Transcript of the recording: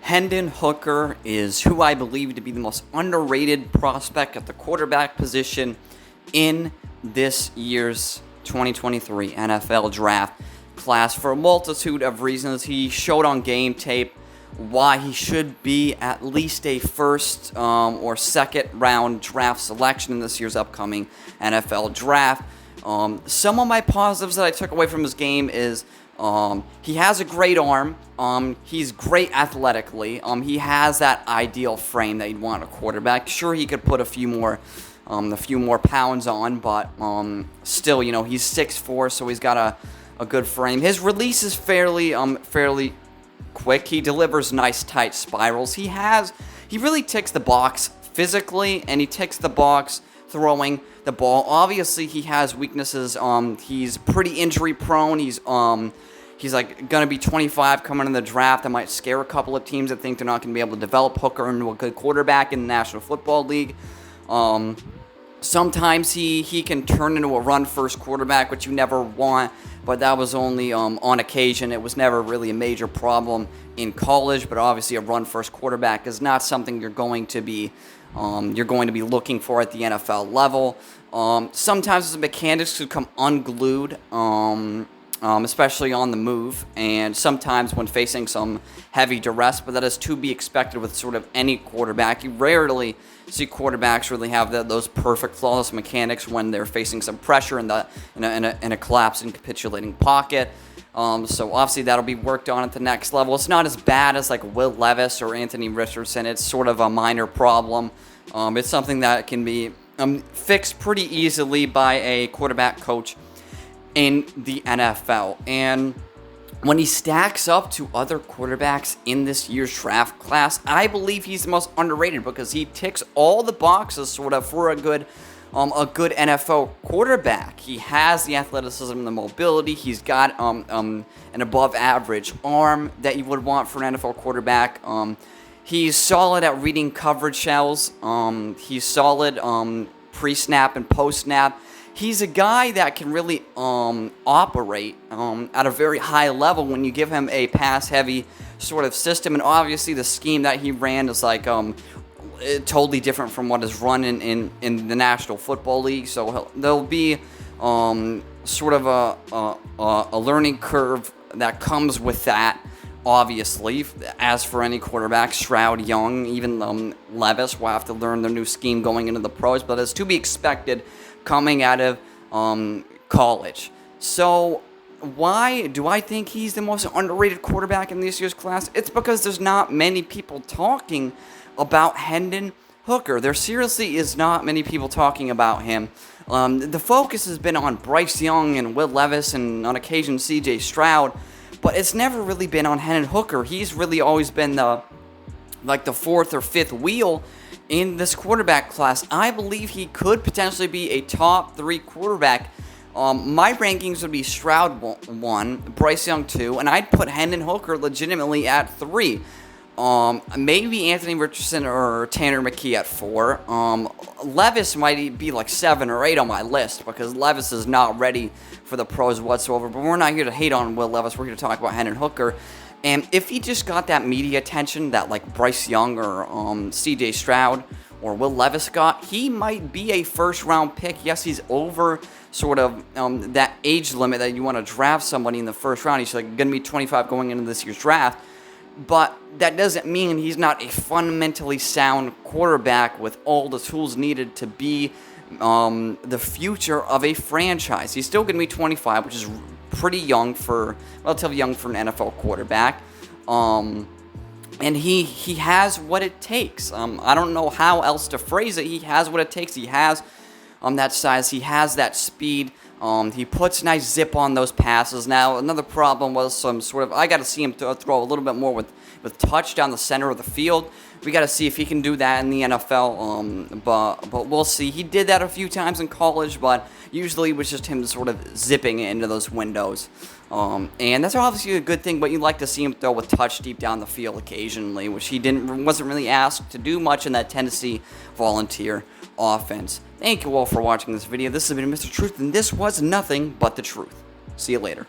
Hendon Hooker is who I believe to be the most underrated prospect at the quarterback position in this year's 2023 NFL Draft class for a multitude of reasons. He showed on game tape why he should be at least a first or second round draft selection in this year's upcoming NFL Draft. Some of my positives that I took away from his game is he has a great arm. He's great athletically. He has that ideal frame that you'd want a quarterback. Sure, he could put a few more pounds on, but still, he's 6'4", so he's got a good frame. His release is fairly quick. He delivers nice tight spirals. He really ticks the box physically, and he ticks the box throwing the ball. Obviously, he has weaknesses. He's pretty injury prone. He's gonna be 25 coming in the draft. That might scare a couple of teams that think they're not gonna be able to develop Hooker into a good quarterback in the National Football League. Sometimes he can turn into a run-first quarterback, which you never want, but that was only on occasion. It was never really a major problem in college, but obviously a run-first quarterback is not something you're going to be looking for at the NFL level. Sometimes the mechanics could come unglued, especially on the move, and sometimes when facing some heavy duress, but that is to be expected with sort of any quarterback. You rarely see quarterbacks really have those perfect, flawless mechanics when they're facing some pressure in a collapsing, capitulating pocket. So obviously that'll be worked on at the next level. It's not as bad as like Will Levis or Anthony Richardson. It's sort of a minor problem. It's something that can be fixed pretty easily by a quarterback coach in the NFL. And when he stacks up to other quarterbacks in this year's draft class, I believe he's the most underrated because he ticks all the boxes sort of for a good NFL quarterback. He has the athleticism and the mobility. He's got an above-average arm that you would want for an NFL quarterback. He's solid at reading coverage shells. He's solid pre-snap and post-snap. He's a guy that can really operate at a very high level when you give him a pass-heavy sort of system. And obviously the scheme that he ran is like totally different from what is run in the National Football League. So there'll be sort of a learning curve that comes with that. Obviously, as for any quarterback, Stroud, Young, even Levis will have to learn their new scheme going into the pros, but it's to be expected coming out of college. So why do I think he's the most underrated quarterback in this year's class? It's because there's not many people talking about Hendon Hooker. There seriously is not many people talking about him. The focus has been on Bryce Young and Will Levis and on occasion C.J. Stroud, but it's never really been on Hendon Hooker. He's really always been the fourth or fifth wheel in this quarterback class. I believe he could potentially be a top 3 quarterback. My rankings would be Stroud 1, Bryce Young 2, and I'd put Hendon Hooker legitimately at 3. Maybe Anthony Richardson or Tanner McKee at 4. Levis might be like 7 or 8 on my list because Levis is not ready for the pros whatsoever. But we're not here to hate on Will Levis. We're here to talk about Hendon Hooker. And if he just got that media attention that like Bryce Young or C.J. Stroud or Will Levis got, he might be a first-round pick. Yes, he's over sort of that age limit that you want to draft somebody in the first round. He's like going to be 25 going into this year's draft. But that doesn't mean he's not a fundamentally sound quarterback with all the tools needed to be the future of a franchise. He's still going to be 25, which is pretty relatively young for an NFL quarterback. And he has what it takes. I don't know how else to phrase it. He has what it takes. He has that size. He has that speed. He puts nice zip on those passes. Now, another problem was I got to see him throw a little bit more with touch down the center of the field. We got to see if he can do that in the NFL, but we'll see. He did that a few times in college, but usually it was just him sort of zipping into those windows. And that's obviously a good thing, but you'd like to see him throw with touch deep down the field occasionally, which he wasn't really asked to do much in that Tennessee Volunteer offense. Thank you all for watching this video. This has been Mr. Truth, and this was nothing but the truth. See you later.